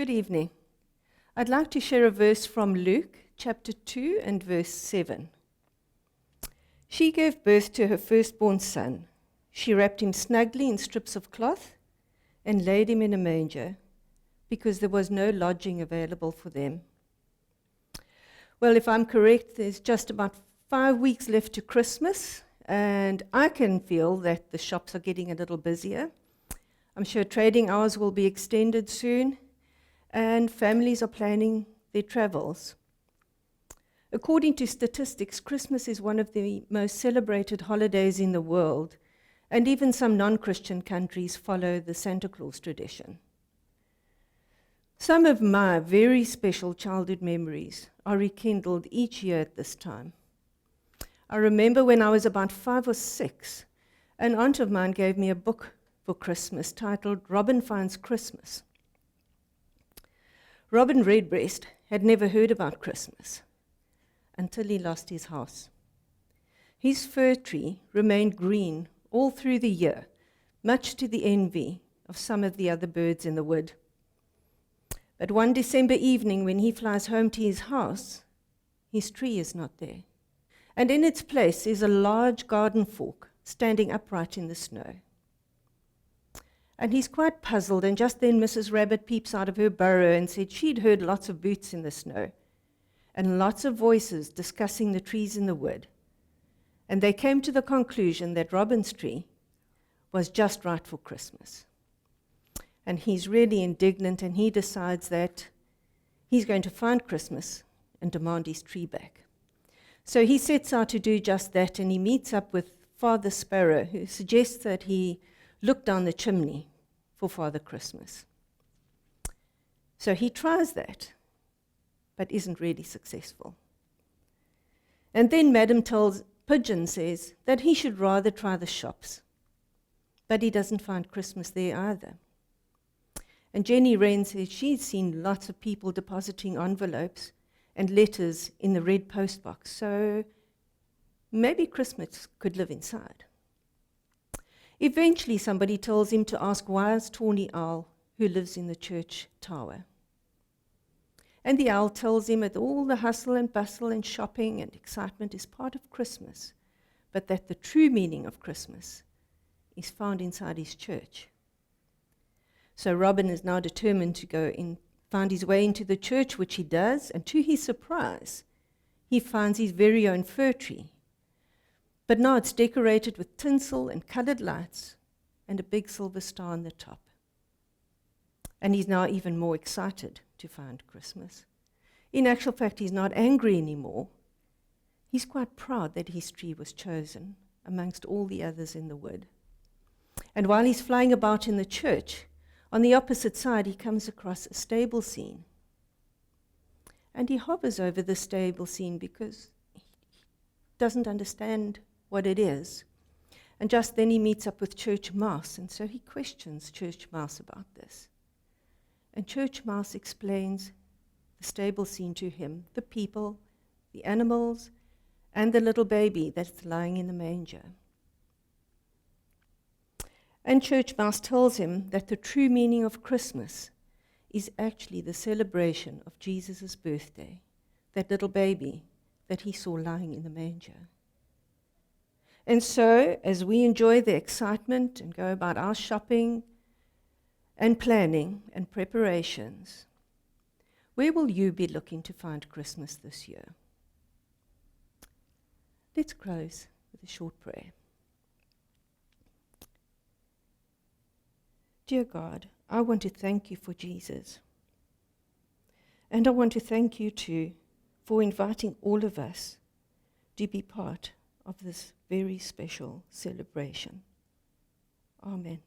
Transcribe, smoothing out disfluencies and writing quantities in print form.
Good evening. I'd like to share a verse from Luke chapter 2 and verse 7. She gave birth to her firstborn son. She wrapped him snugly in strips of cloth and laid him in a manger because there was no lodging available for them. Well, if I'm correct, there's just about 5 weeks left to Christmas, and I can feel that the shops are getting a little busier. I'm sure trading hours will be extended soon, and families are planning their travels. According to statistics, Christmas is one of the most celebrated holidays in the world, and even some non-Christian countries follow the Santa Claus tradition. Some of my very special childhood memories are rekindled each year at this time. I remember when I was about 5 or 6, an aunt of mine gave me a book for Christmas titled Robin Finds Christmas. Robin Redbreast had never heard about Christmas until he lost his house. His fir tree remained green all through the year, much to the envy of some of the other birds in the wood. But one December evening, when he flies home to his house, his tree is not there. And in its place is a large garden fork standing upright in the snow. And he's quite puzzled, and just then Mrs. Rabbit peeps out of her burrow and said she'd heard lots of boots in the snow and lots of voices discussing the trees in the wood. And they came to the conclusion that Robin's tree was just right for Christmas. And he's really indignant, and he decides that he's going to find Christmas and demand his tree back. So he sets out to do just that, and he meets up with Father Sparrow, who suggests that he look down the chimney for Father Christmas. So he tries that, but isn't really successful. And then Madam Pigeon says that he should rather try the shops, but he doesn't find Christmas there either. And Jenny Wren says she's seen lots of people depositing envelopes and letters in the red postbox, so maybe Christmas could live inside. Eventually somebody tells him to ask Wise Tawny Owl, who lives in the church tower. And the owl tells him that all the hustle and bustle and shopping and excitement is part of Christmas, but that the true meaning of Christmas is found inside his church. So Robin is now determined to find his way into the church, which he does, and to his surprise, he finds his very own fir tree. But now it's decorated with tinsel and colored lights and a big silver star on the top. And he's now even more excited to find Christmas. In actual fact, he's not angry anymore. He's quite proud that his tree was chosen amongst all the others in the wood. And while he's flying about in the church, on the opposite side, he comes across a stable scene. And he hovers over the stable scene because he doesn't understand what it is. And just then he meets up with Church Mouse, and so he questions Church Mouse about this. And Church Mouse explains the stable scene to him, the people, the animals, and the little baby that's lying in the manger. And Church Mouse tells him that the true meaning of Christmas is actually the celebration of Jesus' birthday, that little baby that he saw lying in the manger. And so, as we enjoy the excitement and go about our shopping and planning and preparations, where will you be looking to find Christmas this year? Let's close with a short prayer. Dear God, I want to thank you for Jesus. And I want to thank you too for inviting all of us to be part of this very special celebration. Amen.